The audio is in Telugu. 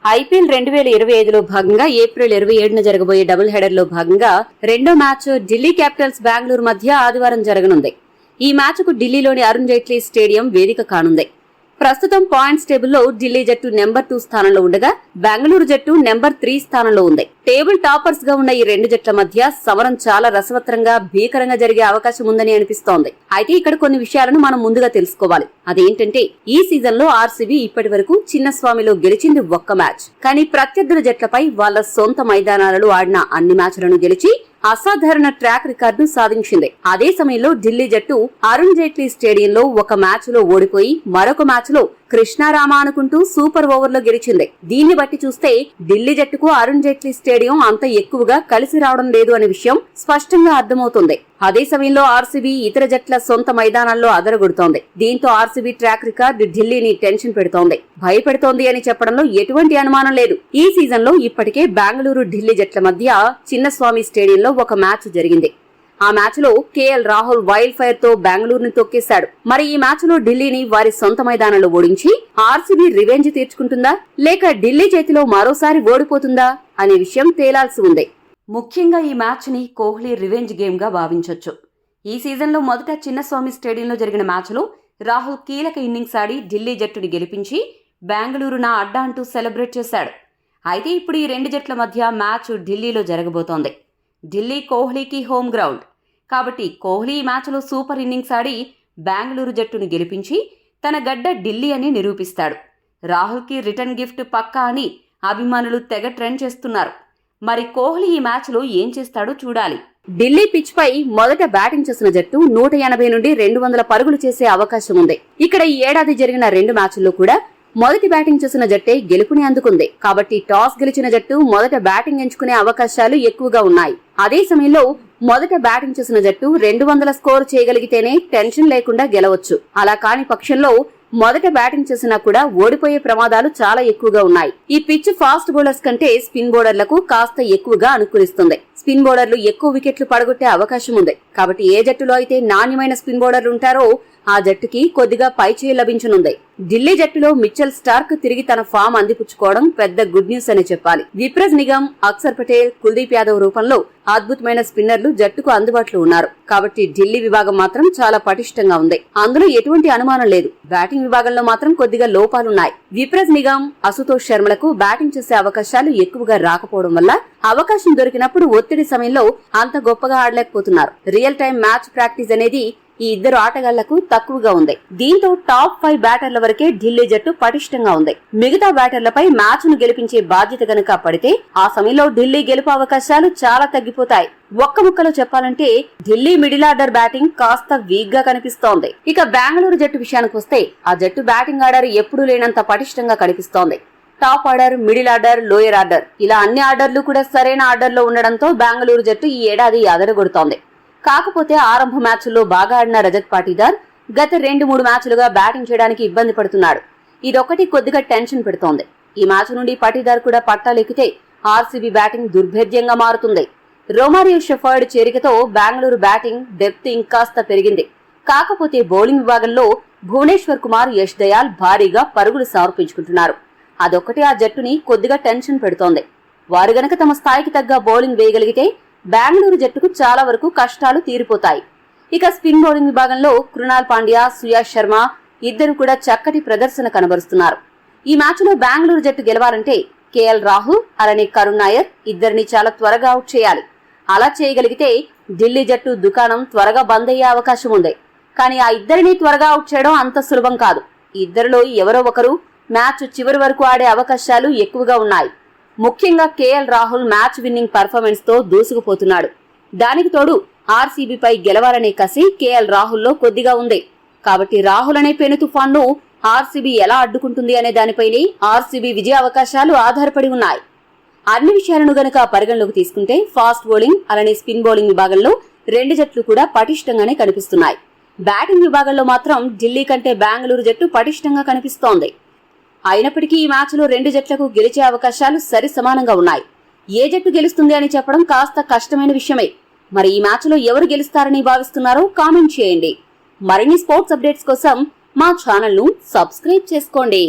ఐపీఎల్ 2025లో భాగంగా ఏప్రిల్ 27న జరగబోయే డబుల్ హెడర్ లో భాగంగా రెండో మ్యాచ్ ఢిల్లీ క్యాపిటల్స్ బెంగళూరు మధ్య ఆదివారం జరగనుంది. ఈ మ్యాచ్ కు ఢిల్లీలోని అరుణ్ జైట్లీ స్టేడియం వేదిక కానుంది. ప్రస్తుతం పాయింట్స్ టేబుల్లో ఢిల్లీ జట్టు నెంబర్ 2 స్థానంలో ఉండగా బెంగళూరు జట్టు నెంబర్ 3 స్థానంలో ఉంది. టేబుల్ టాపర్స్ గా ఉన్న ఈ రెండు జట్ల మధ్య సమరం చాలా రసవత్రంగా భీకరంగా జరిగే అవకాశం ఉందని అనిపిస్తోంది. అయితే ఇక్కడ కొన్ని విషయాలను మనం ముందుగా తెలుసుకోవాలి. అదేంటంటే ఈ సీజన్ లో ఆర్సీబీ ఇప్పటి వరకు చిన్నస్వామిలో గెలిచింది ఒక్క మ్యాచ్. కానీ ప్రత్యర్థుల జట్లపై వాళ్ల సొంత మైదానాలలో ఆడిన అన్ని మ్యాచ్లను గెలిచి అసాధారణ ట్రాక్ రికార్డును సాధించింది. అదే సమయంలో ఢిల్లీ జట్టు అరుణ్ జైట్లీ స్టేడియంలో ఒక మ్యాచ్ లో ఓడిపోయి మరొక మ్యాచ్ లో కృష్ణారామ అనుకుంటూ సూపర్ ఓవర్ లో గెలిచింది. దీన్ని బట్టి చూస్తే ఢిల్లీ జట్టుకు అరుణ్ జైట్లీ స్టేడియం అంత ఎక్కువగా కలిసి రావడం లేదు అనే విషయం స్పష్టంగా అర్థమవుతుంది. అదే సమయంలో ఆర్సీబీ ఇతర జట్ల సొంత మైదానాల్లో అదరగొడుతోంది. దీంతో ఆర్సీబీ ట్రాక్ రికార్డు ఢిల్లీని టెన్షన్ పెడుతోంది, భయపెడుతోంది అని చెప్పడంలో ఎటువంటి అనుమానం లేదు. ఈ సీజన్ లో ఇప్పటికే బెంగళూరు ఢిల్లీ జట్ల మధ్య చిన్నస్వామి స్టేడియంలో ఒక మ్యాచ్ జరిగింది. ఆ మ్యాచ్ లో కేఎల్ రాహుల్ వైల్డ్ ఫైర్ తో బెంగళూరుని తొక్కేశాడు. మరి ఈ మ్యాచ్ లో ఢిల్లీని వారి సొంత మైదానంలో ఓడించి ఆర్సీబీ రివెంజ్ తీర్చుకుంటుందా లేక ఢిల్లీ చేతిలో మరోసారి ఓడిపోతుందా అనే విషయం తేలాల్సి ఉంది. ముఖ్యంగా ఈ మ్యాచ్ ని కోహ్లీ రివెంజ్ గేమ్ గా భావించొచ్చు. ఈ సీజన్ లో మొదట చిన్నస్వామి స్టేడియంలో జరిగిన మ్యాచ్ లో రాహుల్ కీలక ఇన్నింగ్స్ ఆడి ఢిల్లీ జట్టుని గెలిపించి బెంగళూరు నా అడ్డా అంటూ సెలబ్రేట్ చేశాడు. అయితే ఇప్పుడు ఈ రెండు జట్ల మధ్య మ్యాచ్ ఢిల్లీలో జరగబోతోంది. ఢిల్లీ కోహ్లీకి హోమ్ గ్రౌండ్ కాబట్టి కోహ్లీ ఈ మ్యాచ్లో సూపర్ ఇన్నింగ్స్ ఆడి బెంగళూరు జట్టును గెలిపించి తన గడ్డ ఢిల్లీ అని నిరూపిస్తాడు. రాహుల్కి రిటర్న్ గిఫ్ట్ పక్కా అని అభిమానులు తెగ ట్రెండ్ చేస్తున్నారు. మరి కోహ్లీ ఈ మ్యాచ్లో ఏం చేస్తాడో చూడాలి. ఢిల్లీ పిచ్ పై మొదట బ్యాటింగ్ చేసిన జట్టు 180 నుండి 200 పరుగులు చేసే అవకాశం ఉంది. ఇక్కడ ఈ ఏడాది జరిగిన రెండు మ్యాచ్ల్లో కూడా మొదటి బ్యాటింగ్ చేసిన జట్టే గెలుపుని అందుకుంది. కాబట్టి టాస్ గెలిచిన జట్టు మొదట బ్యాటింగ్ ఎంచుకునే అవకాశాలు ఎక్కువగా ఉన్నాయి. అదే సమయంలో మొదట బ్యాటింగ్ చేసిన జట్టు 200 స్కోర్ చేయగలిగితేనే టెన్షన్ లేకుండా గెలవచ్చు. అలా కాని పక్షంలో మొదట బ్యాటింగ్ చేసినా కూడా ఓడిపోయే ప్రమాదాలు చాలా ఎక్కువగా ఉన్నాయి. ఈ పిచ్ ఫాస్ట్ బౌలర్స్ కంటే స్పిన్ బౌలర్లకు కాస్త ఎక్కువగా అనుకూలిస్తుంది. స్పిన్ బౌలర్లు ఎక్కువ వికెట్లు పడగొట్టే అవకాశం ఉంది. కాబట్టి ఏ జట్టులో అయితే నాణ్యమైన స్పిన్ బౌలర్లు ఉంటారో ఆ జట్టుకి కొద్దిగా పైచేయి లభించనుంది. ఢిల్లీ జట్టులో మిచెల్ స్టార్క్ తిరిగి తన ఫామ్ అందిపుచ్చుకోవడం పెద్ద గుడ్ న్యూస్ అని చెప్పాలి. విప్రజ్ నిగమ్, అక్షర్ పటేల్, కుల్దీప్ యాదవ్ రూపంలో అద్భుతమైన స్పిన్నర్లు జట్టుకు అందుబాటులో ఉన్నారు. కాబట్టి ఢిల్లీ విభాగం మాత్రం చాలా పటిష్టంగా ఉంది. అందులో ఎటువంటి అనుమానం లేదు. బ్యాటింగ్ విభాగంలో మాత్రం కొద్దిగా లోపాలున్నాయి. విప్రజ్ నిగమ్, అశుతోష్ శర్మలకు బ్యాటింగ్ చేసే అవకాశాలు ఎక్కువగా రాకపోవడం వల్ల అవకాశం దొరికినప్పుడు ఒత్తిడి సమయంలో అంత గొప్పగా ఆడలేకపోతున్నారు. రియల్ టైం మ్యాచ్ ప్రాక్టీస్ అనేది ఈ ఇద్దరు ఆటగాళ్లకు తక్కువగా ఉంది. దీంతో టాప్ 5 బ్యాటర్ల వరకే ఢిల్లీ జట్టు పటిష్టంగా ఉంది. మిగతా బ్యాటర్లపై మ్యాచ్ ను గెలిపించే బాధ్యత గనుక పడితే ఆ సమయంలో ఢిల్లీ గెలుపు అవకాశాలు చాలా తగ్గిపోతాయి. ఒక్క ముక్కలో చెప్పాలంటే ఢిల్లీ మిడిల్ ఆర్డర్ బ్యాటింగ్ కాస్త వీక్ గా కనిపిస్తోంది. ఇక బెంగళూరు జట్టు విషయానికి వస్తే ఆ జట్టు బ్యాటింగ్ ఆర్డర్ ఎప్పుడూ లేనంత పటిష్టంగా కనిపిస్తోంది. Top order, middle order, lower order ఇలా అన్ని ఆర్డర్లు కూడా సరైన ఆర్డర్ లో ఉండడంతో బెంగళూరు జట్టు ఈ ఏడాది అదరగొడుతోంది. కాకపోతే ఆరంభ మ్యాచ్ల్లో బాగా ఆడిన రజత్ పాటీదార్ గత 2-3 మ్యాచ్లుగా బ్యాటింగ్ చేయడానికి ఇబ్బంది పడుతున్నాడు. ఇదొక్కటి కొద్దిగా టెన్షన్ పెడుతోంది. ఈ మ్యాచ్ నుండి పాటీదార్ కూడా పట్టాలెక్కితే ఆర్సీబీ బ్యాటింగ్ దుర్భేద్యంగా మారుతుంది. Romario shepherd చేరికతో Bengaluru batting depth ఇంకాస్త పెరిగింది. కాకపోతే బౌలింగ్ విభాగంలో భువనేశ్వర్ కుమార్, యష్ దయాల్ భారీగా పరుగులు సమర్పించుకుంటున్నారు. అదొక్కటే ఆ జట్టుని కొద్దిగా టెన్షన్ పెడుతోంది. వారు గనక తమ స్థాయికి తగ్గ బౌలింగ్ వేయగలిగితే బెంగళూరు జట్టుకు చాలా వరకు కష్టాలు తీరిపోతాయి. ఇక స్పిన్ బౌలింగ్ విభాగంలో కృణాల్ పాండ్యా, సుయాష్ శర్మ ఇద్దరు కూడా చక్కటి ప్రదర్శన కనబరుస్తున్నారు. ఈ మ్యాచ్ లో బెంగళూరు జట్టు గెలవాలంటే కేఎల్ రాహుల్ అలానే కరుణ్ నాయర్ ఇద్దరిని చాలా త్వరగా అవుట్ చేయాలి. అలా చేయగలిగితే ఢిల్లీ జట్టు దుకాణం త్వరగా బంద్ అయ్యే అవకాశం ఉంది. కానీ ఆ ఇద్దరిని త్వరగా అవుట్ చేయడం అంత సులభం కాదు. ఇద్దరిలో ఎవరో ఒకరు మ్యాచ్ చివరి వరకు ఆడే అవకాశాలు ఎక్కువగా ఉన్నాయి. ముఖ్యంగా KL Rahul match winning performance తో దూసుకుపోతున్నాడు. దానికి తోడు ఆర్సీబీపై గెలవాలనే కసి కేఎల్ రాహుల్లో కొద్దిగా ఉంది. కాబట్టి రాహుల్ అనే పెను తుఫాన్ ను ఆర్సీబీ ఎలా అడ్డుకుంటుంది అనే దానిపైనే ఆర్సీబీ విజయ అవకాశాలు ఆధారపడి ఉన్నాయి. అన్ని విషయాలను గనక పరిగణలోకి తీసుకుంటే ఫాస్ట్ బౌలింగ్ అలానే స్పిన్ బౌలింగ్ విభాగంలో రెండు జట్లు కూడా పటిష్టంగానే కనిపిస్తున్నాయి. బ్యాటింగ్ విభాగంలో మాత్రం ఢిల్లీ కంటే బెంగళూరు జట్టు పటిష్టంగా కనిపిస్తోంది. అయినప్పటికీ ఈ మ్యాచ్ లో రెండు జట్లకు గెలిచే అవకాశాలు సరి సమానంగా ఉన్నాయి. ఏ జట్టు గెలుస్తుంది అని చెప్పడం కాస్త కష్టమైన విషయమే. మరి ఈ మ్యాచ్ లో ఎవరు గెలుస్తారని భావిస్తున్నారో కామెంట్ చేయండి. మరిన్ని స్పోర్ట్స్ అప్డేట్స్ కోసం మా ఛానల్ ను సబ్స్క్రైబ్ చేసుకోండి.